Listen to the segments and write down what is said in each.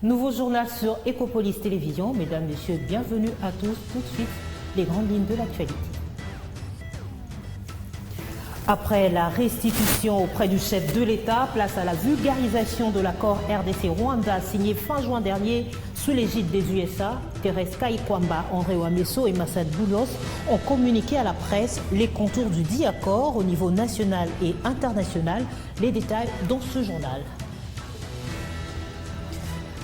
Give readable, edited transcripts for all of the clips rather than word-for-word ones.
Nouveau journal sur Ecopolis Télévision. Mesdames, Messieurs, bienvenue à tous. Tout de suite, les grandes lignes de l'actualité. Après la restitution auprès du chef de l'État, place à la vulgarisation de l'accord RDC-Rwanda signé fin juin dernier sous l'égide des USA. Thérèse Kayikwamba, André Ouamesso et Massad Boulos ont communiqué à la presse les contours du dit accord au niveau national et international. Les détails dans ce journal.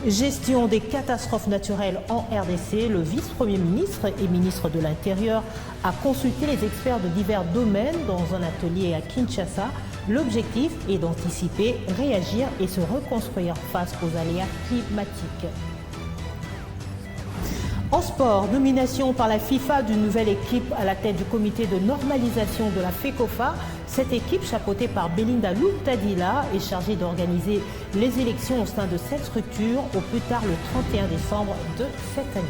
Gestion des catastrophes naturelles en RDC, le vice-premier ministre et ministre de l'Intérieur a consulté les experts de divers domaines dans un atelier à Kinshasa. L'objectif est d'anticiper, réagir et se reconstruire face aux aléas climatiques. En sport, nomination par la FIFA d'une nouvelle équipe à la tête du comité de normalisation de la FECOFA. Cette équipe, chapeautée par Belinda Loutadila, est chargée d'organiser les élections au sein de cette structure au plus tard le 31 décembre de cette année.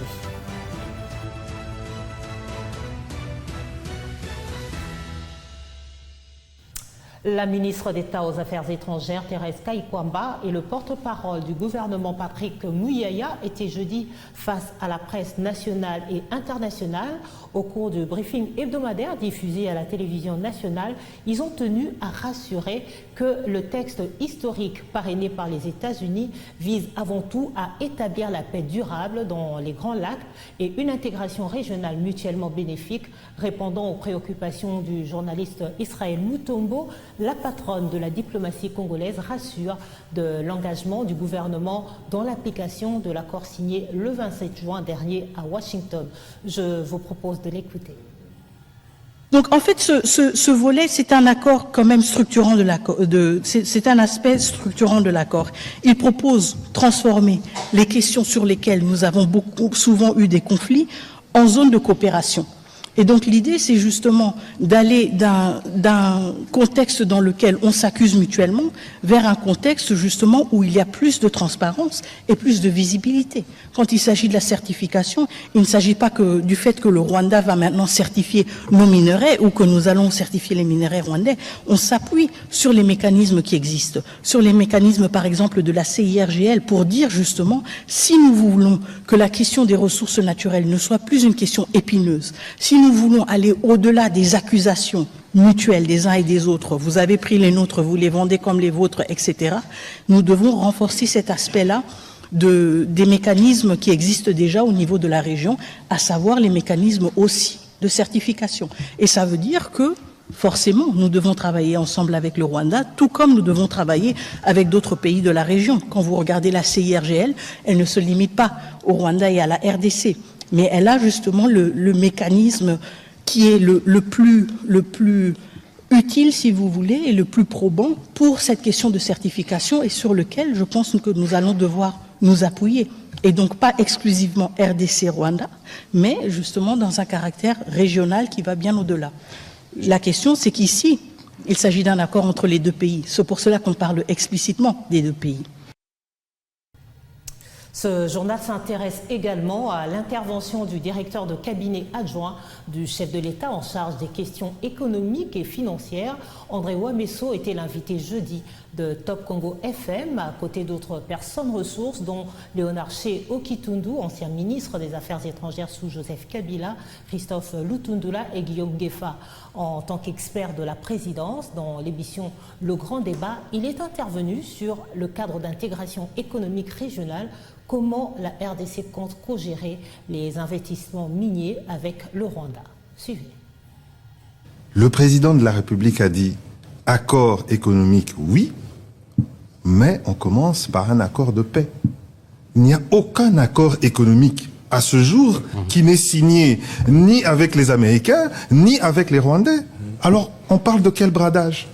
La ministre d'État aux Affaires étrangères, Thérèse Kayikwamba, et le porte-parole du gouvernement, Patrick Muyaya, étaient jeudi face à la presse nationale et internationale. Au cours du briefing hebdomadaire diffusé à la télévision nationale, ils ont tenu à rassurer que le texte historique parrainé par les États-Unis vise avant tout à établir la paix durable dans les Grands Lacs et une intégration régionale mutuellement bénéfique. Répondant aux préoccupations du journaliste Israël Mutombo, la patronne de la diplomatie congolaise rassure de l'engagement du gouvernement dans l'application de l'accord signé le 27 juin dernier à Washington. Je vous propose de l'écouter. Donc en fait, ce volet, c'est un accord quand même structurant de l'accord. C'est un aspect structurant de l'accord. Il propose de transformer les questions sur lesquelles nous avons souvent eu des conflits en zone de coopération. Et donc l'idée, c'est justement d'aller d'un contexte dans lequel on s'accuse mutuellement vers un contexte justement où il y a plus de transparence et plus de visibilité. Quand il s'agit de la certification, il ne s'agit pas que du fait que le Rwanda va maintenant certifier nos minerais ou que nous allons certifier les minerais rwandais. On s'appuie sur les mécanismes qui existent, sur les mécanismes par exemple de la CIRGL pour dire justement si nous voulons que la question des ressources naturelles ne soit plus une question épineuse, si nous voulons aller au-delà des accusations mutuelles des uns et des autres, vous avez pris les nôtres, vous les vendez comme les vôtres, etc., nous devons renforcer cet aspect-là des mécanismes qui existent déjà au niveau de la région, à savoir les mécanismes aussi de certification. Et ça veut dire que, forcément, nous devons travailler ensemble avec le Rwanda, tout comme nous devons travailler avec d'autres pays de la région. Quand vous regardez la CIRGL, elle ne se limite pas au Rwanda et à la RDC, mais elle a justement le mécanisme qui est le plus utile, si vous voulez, et le plus probant pour cette question de certification et sur lequel je pense que nous allons devoir nous appuyer. Et donc pas exclusivement RDC-Rwanda, mais justement dans un caractère régional qui va bien au-delà. La question, c'est qu'ici, il s'agit d'un accord entre les deux pays. C'est pour cela qu'on parle explicitement des deux pays. Ce journal s'intéresse également à l'intervention du directeur de cabinet adjoint du chef de l'État en charge des questions économiques et financières. André Ouamesso était l'invité jeudi de Top Congo FM, à côté d'autres personnes ressources, dont Léonard Ché Okitundu, ancien ministre des Affaires étrangères sous Joseph Kabila, Christophe Lutundula et Guillaume Gueffa. En tant qu'expert de la présidence, dans l'émission Le Grand Débat, il est intervenu sur le cadre d'intégration économique régionale. Comment la RDC compte co-gérer les investissements miniers avec le Rwanda? Suivez. Le président de la République a dit accord économique, oui, mais on commence par un accord de paix. Il n'y a aucun accord économique à ce jour qui n'est signé ni avec les Américains, ni avec les Rwandais. Alors, on parle de quel bradage?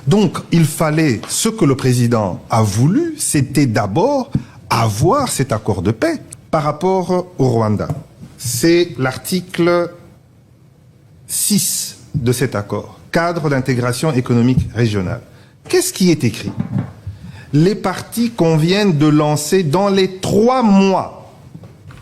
Donc, il fallait, ce que le président a voulu, c'était d'abord avoir cet accord de paix par rapport au Rwanda. C'est l'article 6 de cet accord, cadre d'intégration économique régionale. Qu'est-ce qui est écrit? Les parties conviennent de lancer dans les 3 mois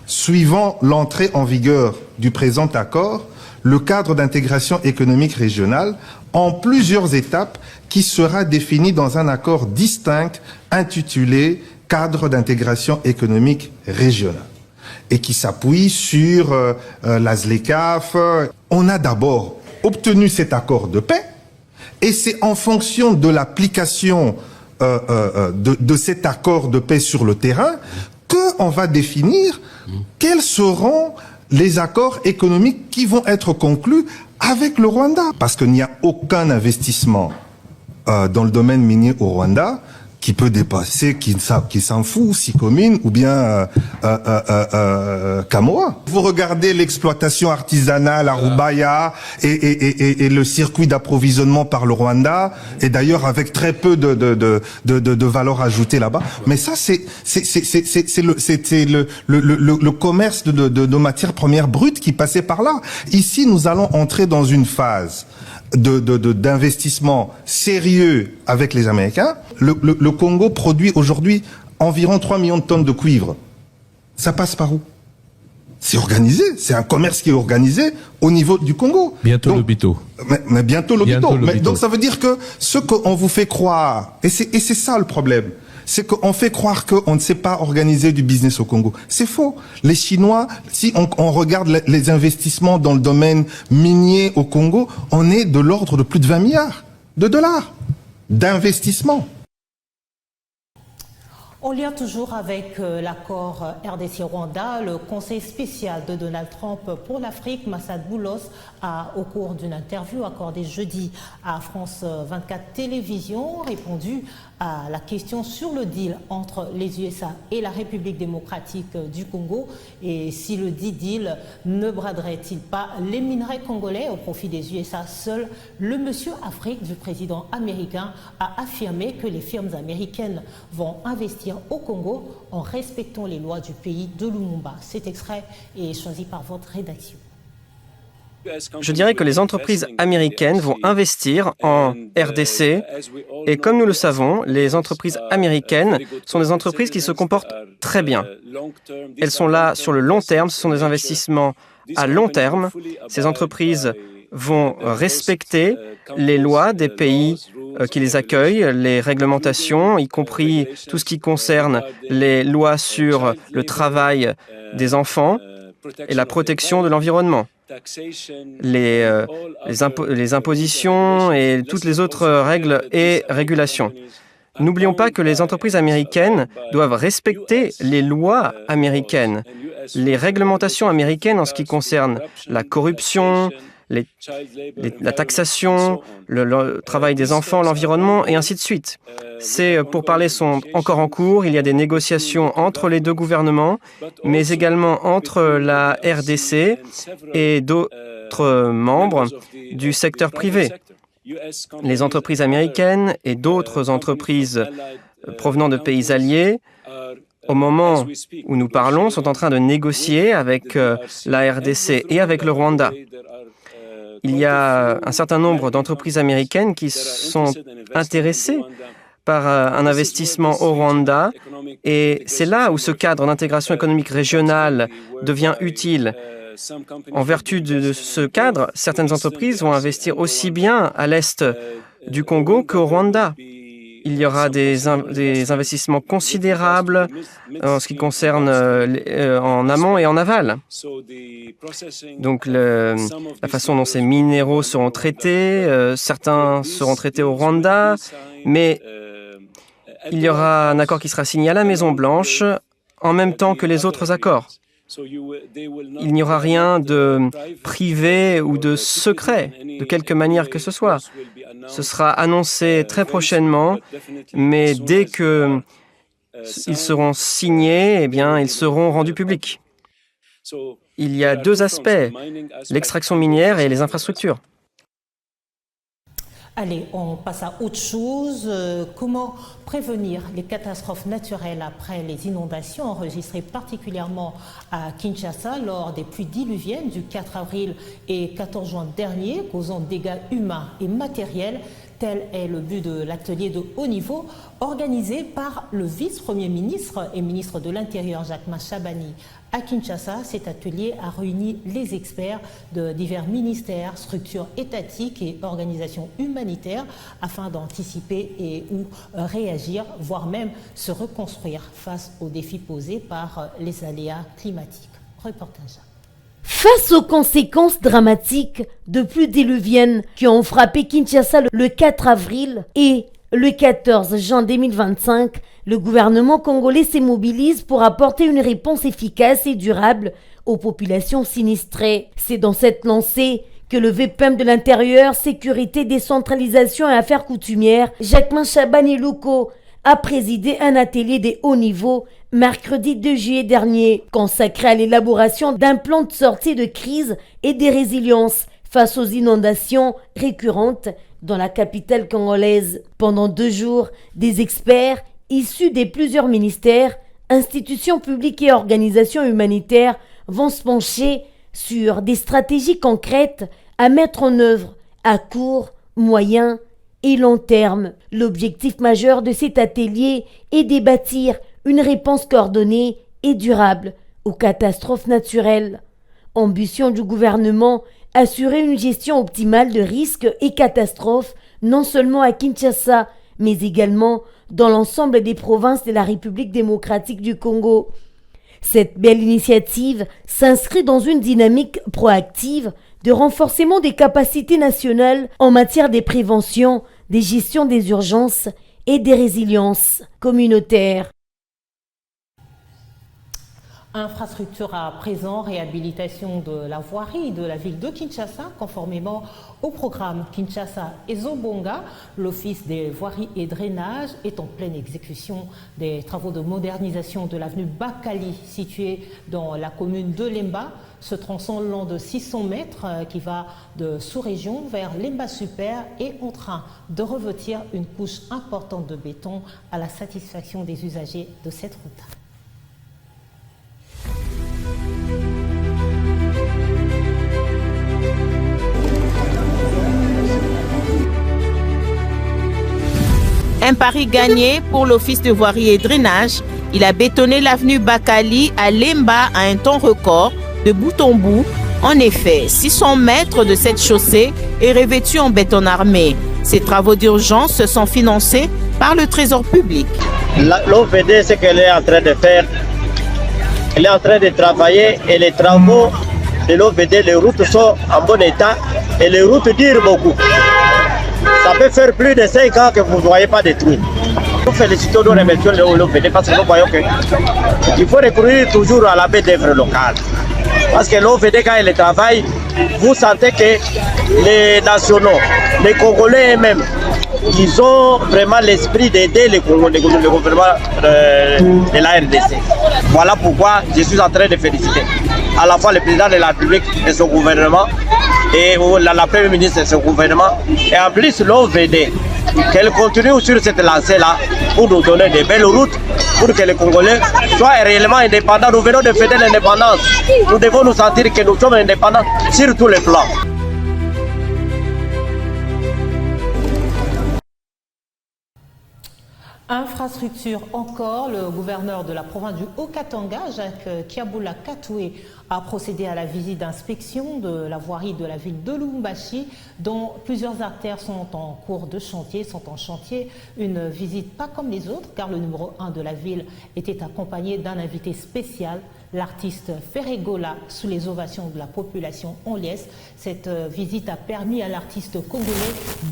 suivant l'entrée en vigueur du présent accord le cadre d'intégration économique régionale en plusieurs étapes qui sera défini dans un accord distinct intitulé cadre d'intégration économique régionale et qui s'appuie sur la ZLECAf. On a d'abord obtenu cet accord de paix et c'est en fonction de l'application de cet accord de paix sur le terrain qu'on va définir quels seront les accords économiques qui vont être conclus avec le Rwanda. Parce qu'il n'y a aucun investissement dans le domaine minier au Rwanda qui peut dépasser, qui s'en fout, Sicomine ou bien Kamoa. Vous regardez l'exploitation artisanale à Rubaya et le circuit d'approvisionnement par le Rwanda, et d'ailleurs avec très peu de valeur ajoutée là-bas. Mais ça, c'est le commerce de matières premières brutes qui passait par là. Ici, nous allons entrer dans une phase d'investissement sérieux avec les Américains. Le Congo produit aujourd'hui environ 3 millions de tonnes de cuivre. Ça passe par où? C'est organisé, c'est un commerce qui est organisé au niveau du Congo. Bientôt l'hôpital. Mais bientôt l'hôpital. Donc ça veut dire que ce qu'on vous fait croire, et c'est ça le problème, c'est qu'on fait croire qu'on ne sait pas organiser du business au Congo. C'est faux. Les Chinois, si on regarde les investissements dans le domaine minier au Congo, on est de l'ordre de plus de 20 milliards de dollars d'investissement. On lien toujours avec l'accord RDC-Rwanda, le conseil spécial de Donald Trump pour l'Afrique, Massad Boulos, a, au cours d'une interview accordée jeudi à France 24 Télévision, répondu à la question sur le deal entre les USA et la République démocratique du Congo et si le dit deal ne braderait-il pas les minerais congolais au profit des USA. Seul le monsieur Afrique du président américain a affirmé que les firmes américaines vont investir au Congo en respectant les lois du pays de Lumumba. Cet extrait est choisi par votre rédaction. Je dirais que les entreprises américaines vont investir en RDC et comme nous le savons, les entreprises américaines sont des entreprises qui se comportent très bien. Elles sont là sur le long terme, ce sont des investissements à long terme. Ces entreprises vont respecter les lois des pays qui les accueillent, les réglementations, y compris tout ce qui concerne les lois sur le travail des enfants et la protection de l'environnement. Les impositions et toutes les autres règles et régulations. N'oublions pas que les entreprises américaines doivent respecter les lois américaines, les réglementations américaines en ce qui concerne la corruption, la taxation, le travail des enfants, l'environnement et ainsi de suite. Ces pourparlers sont encore en cours. Il y a des négociations entre les deux gouvernements, mais également entre la RDC et d'autres membres du secteur privé. Les entreprises américaines et d'autres entreprises provenant de pays alliés, au moment où nous parlons, sont en train de négocier avec la RDC et avec le Rwanda. Il y a un certain nombre d'entreprises américaines qui sont intéressées par un investissement au Rwanda et c'est là où ce cadre d'intégration économique régionale devient utile. En vertu de ce cadre, certaines entreprises vont investir aussi bien à l'est du Congo qu'au Rwanda. Il y aura des investissements considérables en ce qui concerne en amont et en aval. Donc la façon dont ces minéraux seront traités, certains seront traités au Rwanda, mais il y aura un accord qui sera signé à la Maison-Blanche en même temps que les autres accords. Il n'y aura rien de privé ou de secret, de quelque manière que ce soit. Ce sera annoncé très prochainement, mais dès qu'ils seront signés, eh bien, ils seront rendus publics. Il y a deux aspects, l'extraction minière et les infrastructures. Allez, on passe à autre chose. Comment prévenir les catastrophes naturelles après les inondations enregistrées particulièrement à Kinshasa lors des pluies diluviennes du 4 avril et 14 juin dernier, causant dégâts humains et matériels? Tel est le but de l'atelier de haut niveau organisé par le vice-premier ministre et ministre de l'Intérieur Jacquemain Chabani À Kinshasa, cet atelier a réuni les experts de divers ministères, structures étatiques et organisations humanitaires afin d'anticiper et ou réagir, voire même se reconstruire face aux défis posés par les aléas climatiques. Reportage. Face aux conséquences dramatiques de pluies diluviennes qui ont frappé Kinshasa le 4 avril et le 14 juin 2025, le gouvernement congolais se mobilise pour apporter une réponse efficace et durable aux populations sinistrées. C'est dans cette lancée que le VPM de l'Intérieur, Sécurité, Décentralisation et Affaires coutumières, Jacquemin Chabani-Louko, a présidé un atelier de haut niveau mercredi 2 juillet dernier, consacré à l'élaboration d'un plan de sortie de crise et de résilience face aux inondations récurrentes dans la capitale congolaise. Pendant 2 jours, des experts issus de plusieurs ministères, institutions publiques et organisations humanitaires vont se pencher sur des stratégies concrètes à mettre en œuvre à court, moyen et long terme. L'objectif majeur de cet atelier est de bâtir une réponse coordonnée et durable aux catastrophes naturelles. Ambition du gouvernement, assurer une gestion optimale de risques et catastrophes, non seulement à Kinshasa, mais également dans l'ensemble des provinces de la République démocratique du Congo. Cette belle initiative s'inscrit dans une dynamique proactive de renforcement des capacités nationales en matière de prévention, de gestion des urgences et des résiliences communautaires. Infrastructure à présent, réhabilitation de la voirie de la ville de Kinshasa, conformément au programme Kinshasa Ezobonga. L'Office des voiries et drainages est en pleine exécution des travaux de modernisation de l'avenue Bakali, située dans la commune de Lemba. Ce tronçon long de 600 mètres qui va de sous-région vers Lemba Super est en train de revêtir une couche importante de béton à la satisfaction des usagers de cette route. Un pari gagné pour l'Office de voirie et drainage. Il a bétonné l'avenue Bakali à Lemba à un temps record, de bout en bout. En effet, 600 mètres de cette chaussée est revêtue en béton armé. Ces travaux d'urgence se sont financés par le Trésor public. L'OVD, ce qu'elle est en train de faire, elle est en train de travailler et les travaux de l'OVD, les routes sont en bon état et les routes durent beaucoup. Ça peut faire plus de 5 ans que vous ne voyez pas détruit. Nous félicitons, nous remercions l'OVD parce que nous voyons qu'il faut recourir toujours à la main d'œuvre locale. Parce que l'OVD, quand elle travaille, vous sentez que les nationaux, les Congolais eux-mêmes, ils ont vraiment l'esprit d'aider le gouvernement de la RDC. Voilà pourquoi je suis en train de féliciter à la fois le président de la République et son gouvernement, et la première ministre et son gouvernement, et en plus l'OVD, qu'elle continue sur cette lancée-là pour nous donner de belles routes, pour que les Congolais soient réellement indépendants. Nous venons de fêter l'indépendance. Nous devons nous sentir que nous sommes indépendants sur tous les plans. Infrastructure encore, le gouverneur de la province du Haut-Katanga, Jacques Kiabula Katoué, a procédé à la visite d'inspection de la voirie de la ville de Lubumbashi, dont plusieurs artères sont en cours de chantier, Une visite pas comme les autres, car le numéro 1 de la ville était accompagné d'un invité spécial, l'artiste Ferregola, sous les ovations de la population en liesse. Cette visite a permis à l'artiste congolais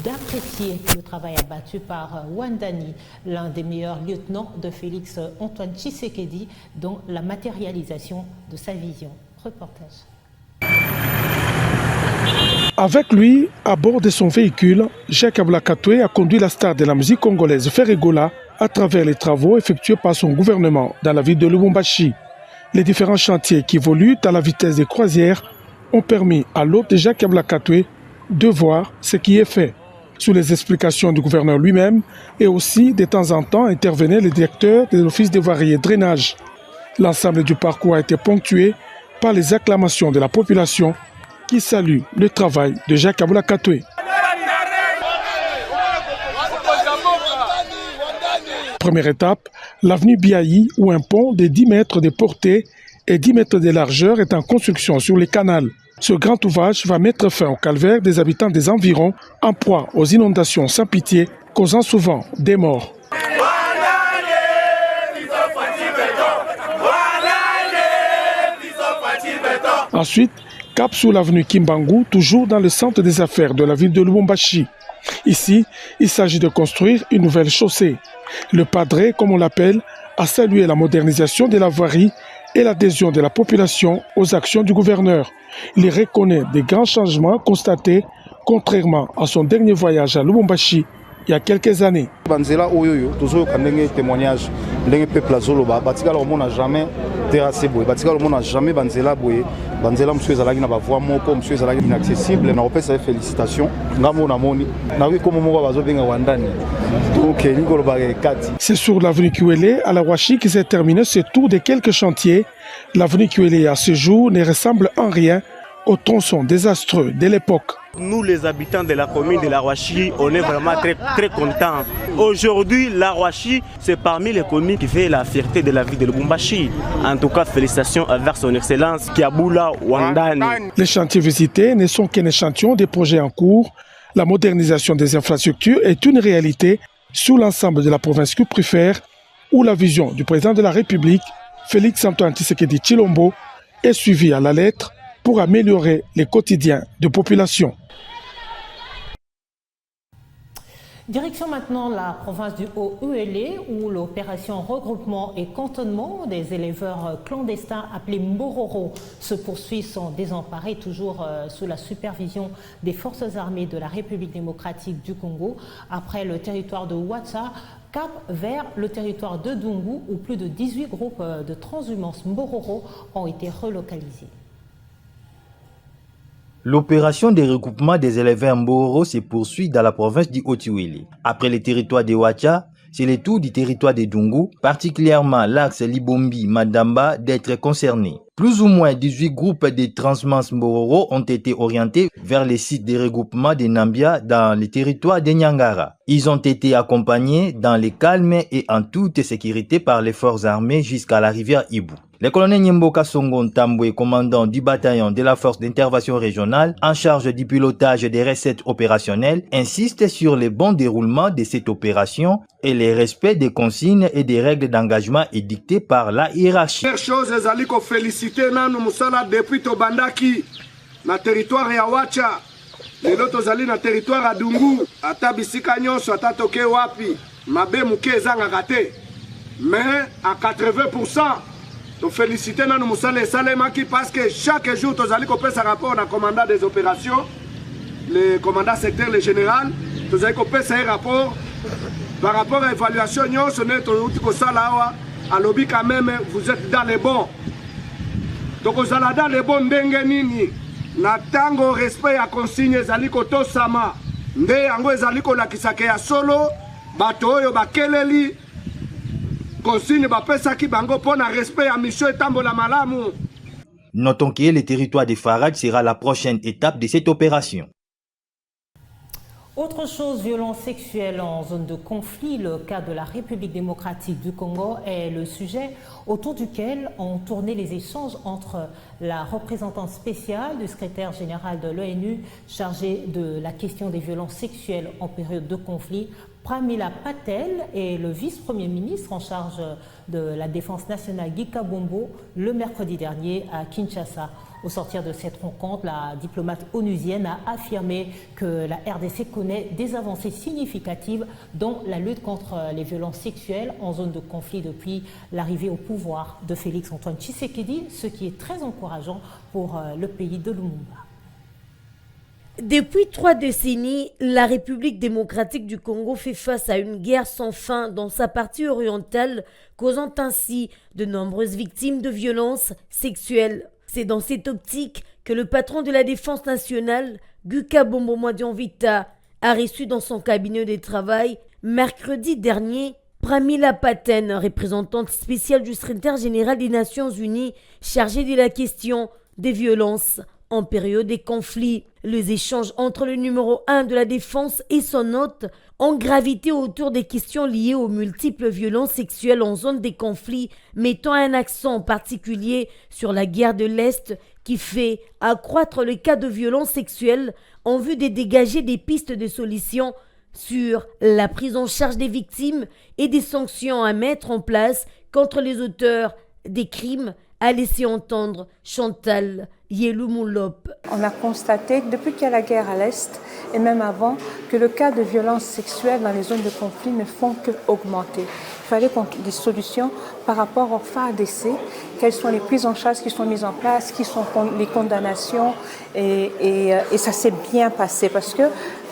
d'apprécier le travail abattu par Wandani, l'un des meilleurs lieutenants de Félix Antoine Tshisekedi, dans la matérialisation de sa vision. Reportage. Avec lui, à bord de son véhicule, Jacques Kiabula Katoué a conduit la star de la musique congolaise Ferregola à travers les travaux effectués par son gouvernement dans la ville de Lubumbashi. Les différents chantiers qui évoluent à la vitesse des croisières ont permis à l'hôte de Jacques Kiabula Katoué de voir ce qui est fait. Sous les explications du gouverneur lui-même et aussi de temps en temps intervenait le directeur de l'Office des voiries et drainage. L'ensemble du parcours a été ponctué par les acclamations de la population qui salue le travail de Jacques Kiabula Katoué. Première étape, l'avenue Biaï où un pont de 10 mètres de portée et 10 mètres de largeur est en construction sur les canals. Ce grand ouvrage va mettre fin au calvaire des habitants des environs en proie aux inondations sans pitié, causant souvent des morts. Ensuite, cap sur l'avenue Kimbangu, toujours dans le centre des affaires de la ville de Lubumbashi. Ici, il s'agit de construire une nouvelle chaussée. Le padré, comme on l'appelle, a salué la modernisation de la voirie et l'adhésion de la population aux actions du gouverneur. Il reconnaît des grands changements constatés, contrairement à son dernier voyage à Lubumbashi il y a quelques années. Banzela oyoyo toujours kandenge témoignage ndenge peuple azoloba batikala komona jamais terrasse boye batikala komona jamais banzela boye banzela monsieur ezalaki na bavoie moko monsieur ezalaki inaccessible na opesa félicitations ngambo na moni na wi komo moko bazobenga wandani donc nikolo ba kati. C'est sur l'avenue Kiwele à la Washi qui s'est terminé ce tour de quelques chantiers. L'avenue Kiwele à ce jour ne ressemble en rien au tronçon désastreux de l'époque. Nous, les habitants de la commune de la Rouachi, on est vraiment très contents. Aujourd'hui, la Rouachi, c'est parmi les communes qui fait la fierté de la ville de Lubumbashi. En tout cas, félicitations envers son excellence, Kiaboula Wandani. Les chantiers visités ne sont qu'un échantillon des projets en cours. La modernisation des infrastructures est une réalité sous l'ensemble de la province Cuprifère, où la vision du président de la République, Félix-Antoine Tshisekedi Tshilombo, est suivie à la lettre pour améliorer les quotidiens de population. Direction maintenant la province du Haut-Uélé où l'opération regroupement et cantonnement des éleveurs clandestins appelés Mbororo se poursuit sans désemparer, toujours sous la supervision des forces armées de la République démocratique du Congo, après le territoire de Ouatcha, cap vers le territoire de Dungu où plus de 18 groupes de transhumance Mbororo ont été relocalisés. L'opération de regroupement des éleveurs Mbororo se poursuit dans la province du Haut-Uélé. Après les territoires de Ouatcha, c'est le tour du territoire de Dungu, particulièrement l'axe Libombi-Madamba, d'être concerné. Plus ou moins 18 groupes de transhumance Mbororo ont été orientés vers les sites de regroupement de Nambia dans le territoire de Nyangara. Ils ont été accompagnés dans le calme et en toute sécurité par les forces armées jusqu'à la rivière Ibu. Le colonel Nyemboka Songo Tambwe, commandant du bataillon de la force d'intervention régionale en charge du pilotage des recettes opérationnelles, insiste sur le bon déroulement de cette opération et le respect des consignes et des règles d'engagement édictées par la hiérarchie. Première chose, ezali ko féliciter nanu musala depuis tobandaki na territoire ya Ouatcha. Lelo tozali na territoire ya Dungu, ata bisika nyonso ata toke wapi, mabe muke ezangaka te. Mais à 80%, nous félicitons nous Moussale Salemaki parce que chaque jour, nous allons faire un rapport au commandant des opérations, le commandant secteur, le général, nous allons faire un rapport par rapport à l'évaluation, nous allons quand même, vous êtes dans les bons. Donc vous allez dans les bons dengenini. Natango respect à consigne zaliko to sama. Nde yango zaliko la kisake ya solo, bato oyo bakeleli. Notons que le territoire de Farad sera la prochaine étape de cette opération. Autre chose, violence sexuelle en zone de conflit, le cas de la République démocratique du Congo est le sujet autour duquel ont tourné les échanges entre la représentante spéciale du secrétaire général de l'ONU chargée de la question des violences sexuelles en période de conflit, Pramila Patel, et le vice-premier ministre en charge de la défense nationale Guy Kabombo le mercredi dernier à Kinshasa. Au sortir de cette rencontre, la diplomate onusienne a affirmé que la RDC connaît des avancées significatives dans la lutte contre les violences sexuelles en zone de conflit depuis l'arrivée au pouvoir de Félix-Antoine Tshisekedi, ce qui est très encourageant pour le pays de Lumumba. Depuis 3 décennies, la République démocratique du Congo fait face à une guerre sans fin dans sa partie orientale, causant ainsi de nombreuses victimes de violences sexuelles. C'est dans cette optique que le patron de la Défense nationale, Guy Kabombo Mwadianvita, a reçu dans son cabinet de travail, mercredi dernier, Pramila Patel, représentante spéciale du secrétaire général des Nations Unies, chargée de la question des violences en période de conflit. Les échanges entre le numéro 1 de la défense et son hôte ont gravité autour des questions liées aux multiples violences sexuelles en zone de conflit, mettant un accent particulier sur la guerre de l'Est qui fait accroître le cas de violences sexuelles en vue de dégager des pistes de solutions sur la prise en charge des victimes et des sanctions à mettre en place contre les auteurs des crimes, a laissé entendre Chantal Yeloumoulop. On a constaté que depuis qu'il y a la guerre à l'Est, et même avant, que le cas de violences sexuelles dans les zones de conflit ne font qu'augmenter. Il fallait des solutions par rapport au phare d'essai, quelles sont les prises en charge qui sont mises en place, qui sont les condamnations, et ça s'est bien passé parce que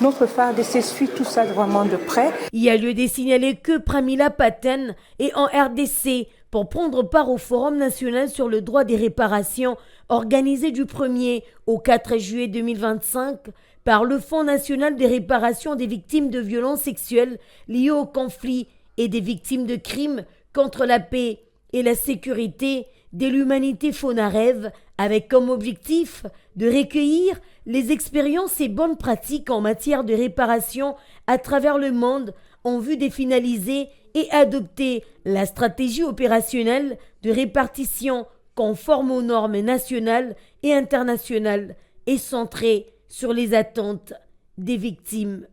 notre phare d'essai suit tout ça vraiment de près. Il y a lieu de signaler que Pramila Paten est en RDC pour prendre part au Forum national sur le droit des réparations organisé du 1er au 4 juillet 2025 par le Fonds national des réparations des victimes de violences sexuelles liées au conflit et des victimes de crimes contre la paix et la sécurité de l'humanité Fonarev, avec comme objectif de recueillir les expériences et bonnes pratiques en matière de réparation à travers le monde en vue de finaliser et adopter la stratégie opérationnelle de répartition conforme aux normes nationales et internationales et centrée sur les attentes des victimes.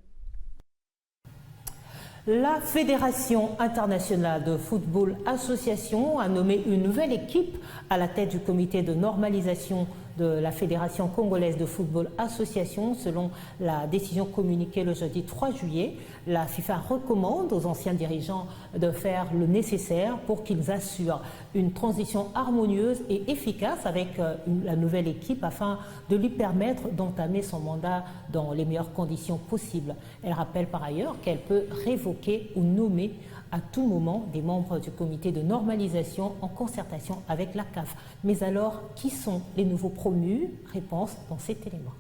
La Fédération internationale de football association a nommé une nouvelle équipe à la tête du comité de normalisation de la Fédération congolaise de football association. Selon la décision communiquée le jeudi 3 juillet, la FIFA recommande aux anciens dirigeants de faire le nécessaire pour qu'ils assurent une transition harmonieuse et efficace avec la nouvelle équipe afin de lui permettre d'entamer son mandat dans les meilleures conditions possibles. Elle rappelle par ailleurs qu'elle peut révoquer ou nommer à tout moment des membres du comité de normalisation en concertation avec la CAF. Mais alors, qui sont les nouveaux promus? Réponse dans cet élément.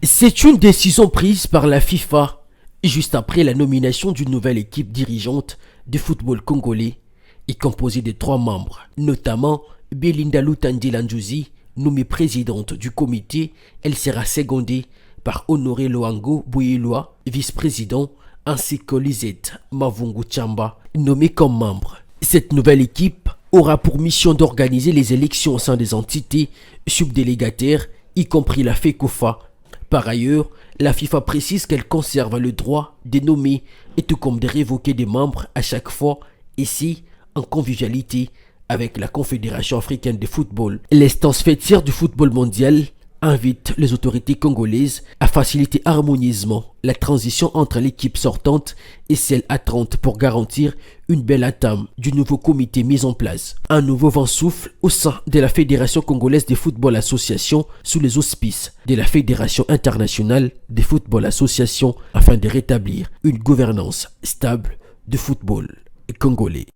C'est une décision prise par la FIFA juste après la nomination d'une nouvelle équipe dirigeante de football congolais et composée de 3 membres, notamment Belinda Lutandi-Landjouzi, nommée présidente du comité. Elle sera secondée par Honoré Loango Bouyeloa, vice-président, ainsi que Lisette Mavungu Chamba, nommée comme membre. Cette nouvelle équipe aura pour mission d'organiser les élections au sein des entités subdélégataires, y compris la FECOFA. Par ailleurs, la FIFA précise qu'elle conserve le droit de nommer et tout comme de révoquer des membres à chaque fois, ici en convivialité avec la Confédération africaine de football. L'instance fêtière du football mondial invite les autorités congolaises à faciliter harmonieusement la transition entre l'équipe sortante et celle attente pour garantir une belle entame du nouveau comité mis en place. Un nouveau vent souffle au sein de la Fédération congolaise de football association sous les auspices de la Fédération internationale de football association afin de rétablir une gouvernance stable du football congolais.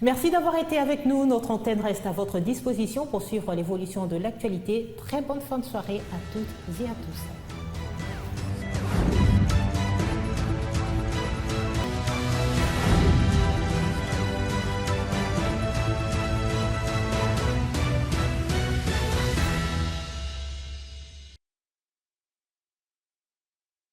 Merci d'avoir été avec nous. Notre antenne reste à votre disposition pour suivre l'évolution de l'actualité. Très bonne fin de soirée à toutes et à tous.